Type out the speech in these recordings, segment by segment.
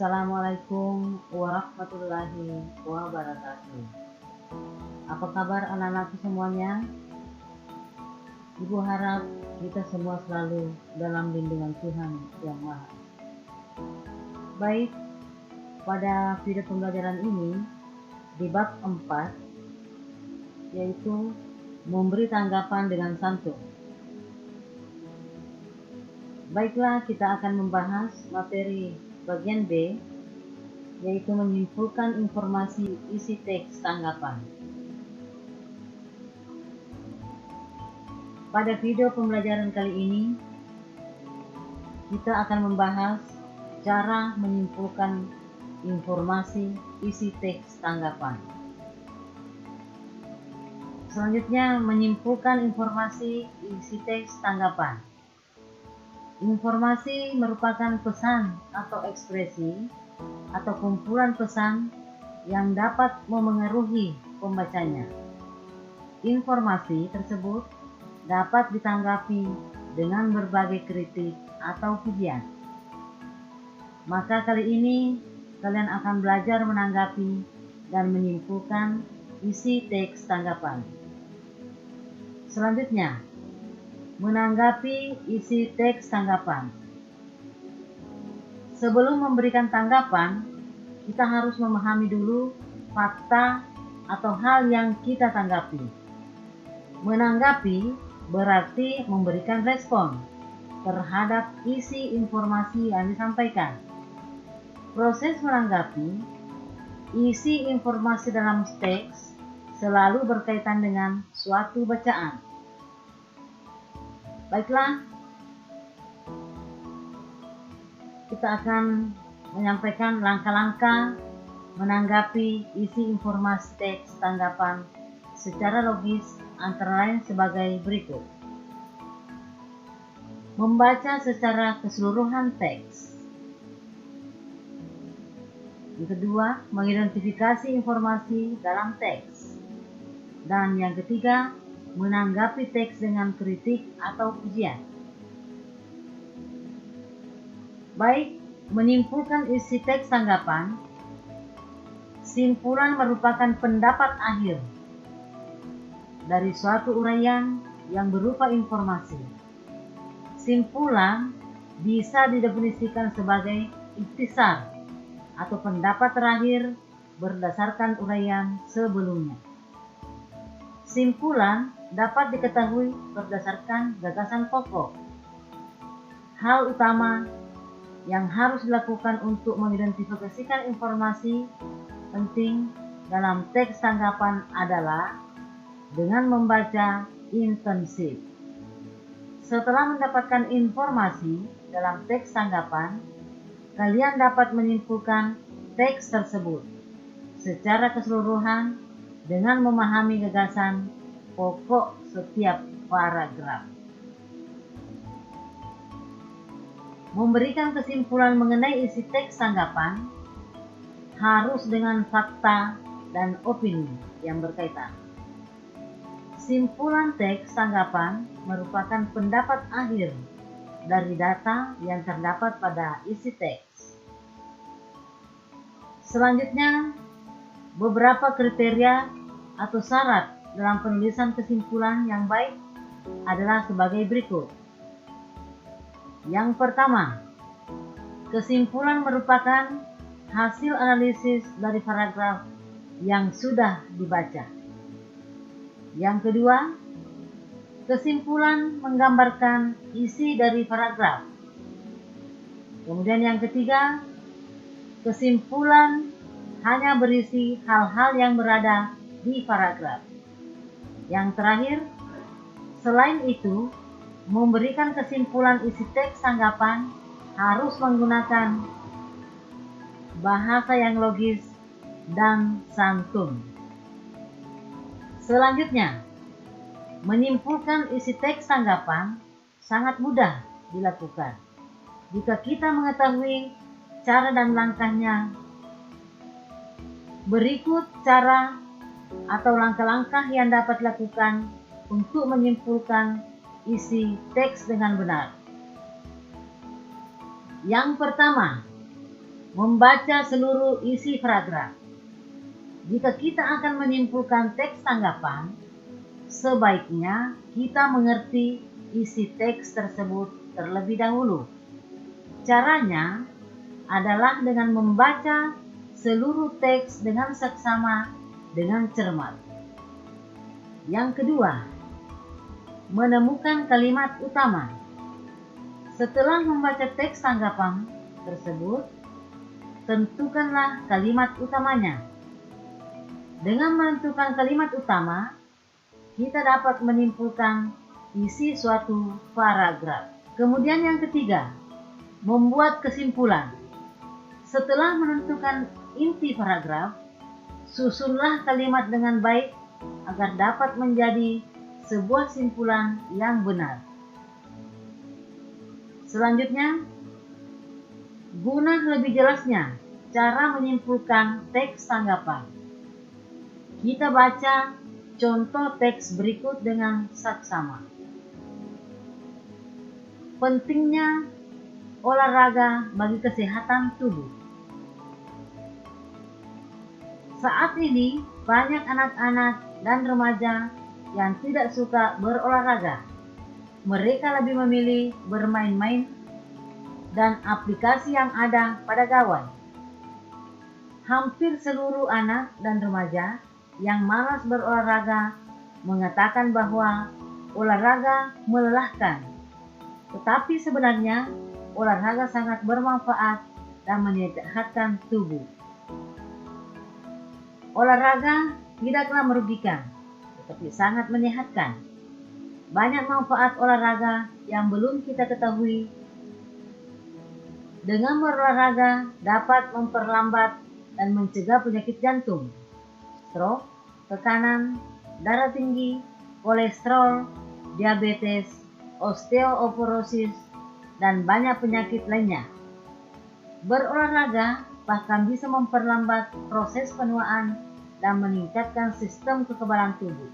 Assalamualaikum warahmatullahi wabarakatuh. Apa kabar anak-anakku semuanya? Ibu harap kita semua selalu dalam lindungan Tuhan Yang Maha. Baik, pada video pembelajaran ini di bab 4, yaitu memberi tanggapan dengan santun. Baiklah, kita akan membahas materi bagian B, yaitu menyimpulkan informasi isi teks tanggapan. Pada video pembelajaran kali ini, kita akan membahas cara menyimpulkan informasi isi teks tanggapan. Selanjutnya, menyimpulkan informasi isi teks tanggapan. Informasi merupakan pesan atau ekspresi atau kumpulan pesan yang dapat memengaruhi pembacanya. Informasi tersebut dapat ditanggapi dengan berbagai kritik atau pujian. Maka kali ini kalian akan belajar menanggapi dan menyimpulkan isi teks tanggapan. Selanjutnya, menanggapi isi teks tanggapan. Sebelum memberikan tanggapan, kita harus memahami dulu fakta atau hal yang kita tanggapi. Menanggapi berarti memberikan respon terhadap isi informasi yang disampaikan. Proses menanggapi isi informasi dalam teks selalu berkaitan dengan suatu bacaan. Baiklah, kita akan menyampaikan langkah-langkah menanggapi isi informasi teks tanggapan secara logis, antara lain sebagai berikut. Membaca secara keseluruhan teks. Yang kedua, mengidentifikasi informasi dalam teks. Dan yang ketiga, menanggapi teks dengan kritik atau pujian. Baik, menyimpulkan isi teks tanggapan. Simpulan merupakan pendapat akhir dari suatu uraian yang berupa informasi. Simpulan bisa didefinisikan sebagai ikhtisar atau pendapat terakhir berdasarkan uraian sebelumnya. Simpulan dapat diketahui berdasarkan gagasan pokok. Hal utama yang harus dilakukan untuk mengidentifikasikan informasi penting dalam teks tanggapan adalah dengan membaca intensif. Setelah mendapatkan informasi dalam teks tanggapan, kalian dapat menyimpulkan teks tersebut secara keseluruhan dengan memahami gagasan pokok setiap paragraf. Memberikan kesimpulan mengenai isi teks tanggapan harus dengan fakta dan opini yang berkaitan. Simpulan teks tanggapan merupakan pendapat akhir dari data yang terdapat pada isi teks. Selanjutnya, beberapa kriteria atau syarat dalam penulisan kesimpulan yang baik adalah sebagai berikut. Yang pertama, kesimpulan merupakan hasil analisis dari paragraf yang sudah dibaca. Yang kedua, kesimpulan menggambarkan isi dari paragraf. Kemudian yang ketiga, kesimpulan hanya berisi hal-hal yang berada di paragraf. Yang terakhir, selain itu, memberikan kesimpulan isi teks tanggapan harus menggunakan bahasa yang logis dan santun. Selanjutnya, menyimpulkan isi teks tanggapan sangat mudah dilakukan jika kita mengetahui cara dan langkahnya. Berikut cara atau langkah-langkah yang dapat dilakukan untuk menyimpulkan isi teks dengan benar. Yang pertama, Membaca seluruh isi paragraf. Jika kita akan menyimpulkan teks tanggapan, sebaiknya kita mengerti isi teks tersebut terlebih dahulu. Caranya adalah dengan membaca seluruh teks dengan seksama dengan cermat. Yang kedua, menemukan kalimat utama. Setelah membaca teks tanggapan tersebut, tentukanlah kalimat utamanya. Dengan menentukan kalimat utama, kita dapat menyimpulkan isi suatu paragraf. Kemudian yang ketiga, membuat kesimpulan. Setelah menentukan inti paragraf, susunlah kalimat dengan baik agar dapat menjadi sebuah simpulan yang benar. Selanjutnya, guna lebih jelasnya cara menyimpulkan teks tanggapan, kita baca contoh teks berikut dengan saksama. Pentingnya olahraga bagi kesehatan tubuh. Saat ini banyak anak-anak dan remaja yang tidak suka berolahraga. Mereka lebih memilih bermain-main dan aplikasi yang ada pada gawai. Hampir seluruh anak dan remaja yang malas berolahraga mengatakan bahwa olahraga melelahkan. Tetapi sebenarnya olahraga sangat bermanfaat dan menyehatkan tubuh. Olahraga tidaklah merugikan, tetapi sangat menyehatkan. Banyak manfaat olahraga yang belum kita ketahui. Dengan berolahraga dapat memperlambat dan mencegah penyakit jantung, stroke, tekanan, darah tinggi, kolesterol, diabetes, osteoporosis, dan banyak penyakit lainnya. Berolahraga bahkan bisa memperlambat proses penuaan dan meningkatkan sistem kekebalan tubuh.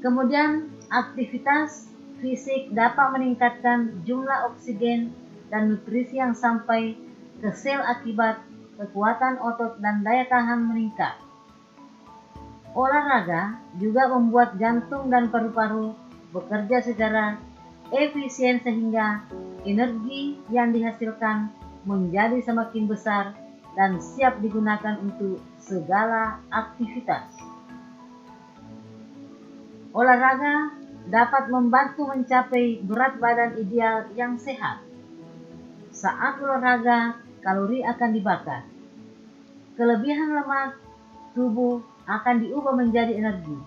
Kemudian, aktivitas fisik dapat meningkatkan jumlah oksigen dan nutrisi yang sampai ke sel akibat kekuatan otot dan daya tahan meningkat. Olahraga juga membuat jantung dan paru-paru bekerja secara efisien sehingga energi yang dihasilkan menjadi semakin besar dan siap digunakan untuk segala aktivitas. Olahraga dapat membantu mencapai berat badan ideal yang sehat. Saat olahraga, kalori akan dibakar. Kelebihan lemak tubuh akan diubah menjadi energi.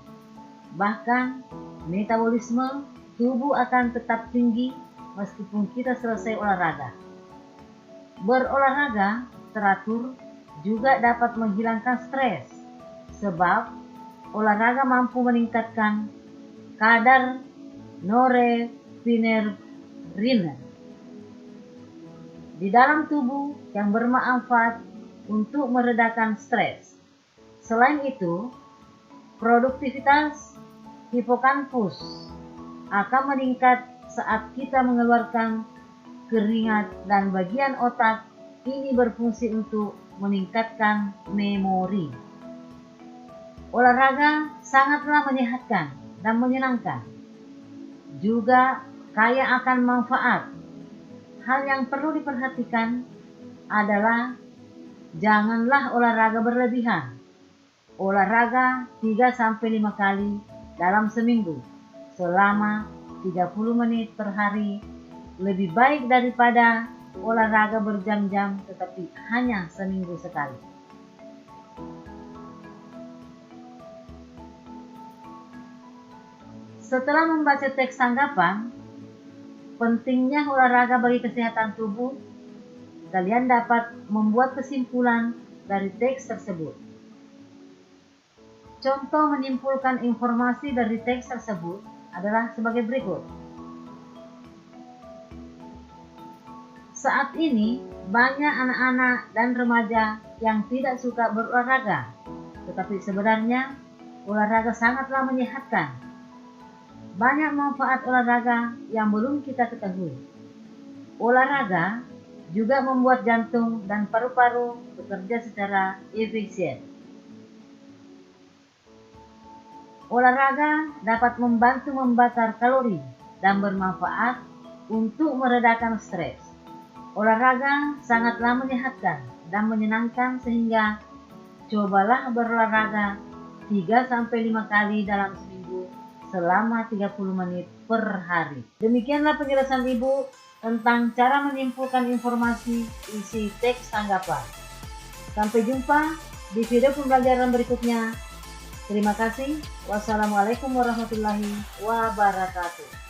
Bahkan, metabolisme tubuh akan tetap tinggi meskipun kita selesai olahraga. Berolahraga teratur juga dapat menghilangkan stres, sebab olahraga mampu meningkatkan kadar norepinefrin di dalam tubuh yang bermanfaat untuk meredakan stres. Selain itu, produktivitas hipokampus akan meningkat saat kita mengeluarkan keringat dan bagian otak ini berfungsi untuk meningkatkan memori. Olahraga sangatlah menyehatkan dan menyenangkan. Juga kaya akan manfaat. Hal yang perlu diperhatikan adalah janganlah olahraga berlebihan. Olahraga 3-5 kali dalam seminggu selama 30 menit per hari lebih baik daripada olahraga berjam-jam tetapi hanya seminggu sekali. Setelah membaca teks tanggapan, pentingnya olahraga bagi kesehatan tubuh, kalian dapat membuat kesimpulan dari teks tersebut. Contoh menyimpulkan informasi dari teks tersebut adalah sebagai berikut. Saat ini, banyak anak-anak dan remaja yang tidak suka berolahraga, tetapi sebenarnya olahraga sangatlah menyehatkan. Banyak manfaat olahraga yang belum kita ketahui. Olahraga juga membuat jantung dan paru-paru bekerja secara efisien. Olahraga dapat membantu membakar kalori dan bermanfaat untuk meredakan stres. Olahraga sangatlah menyehatkan dan menyenangkan, sehingga cobalah berolahraga 3-5 kali dalam seminggu selama 30 menit per hari. Demikianlah penjelasan Ibu tentang cara menyimpulkan informasi isi teks tanggapan. Sampai jumpa di video pembelajaran berikutnya. Terima kasih. Wassalamualaikum warahmatullahi wabarakatuh.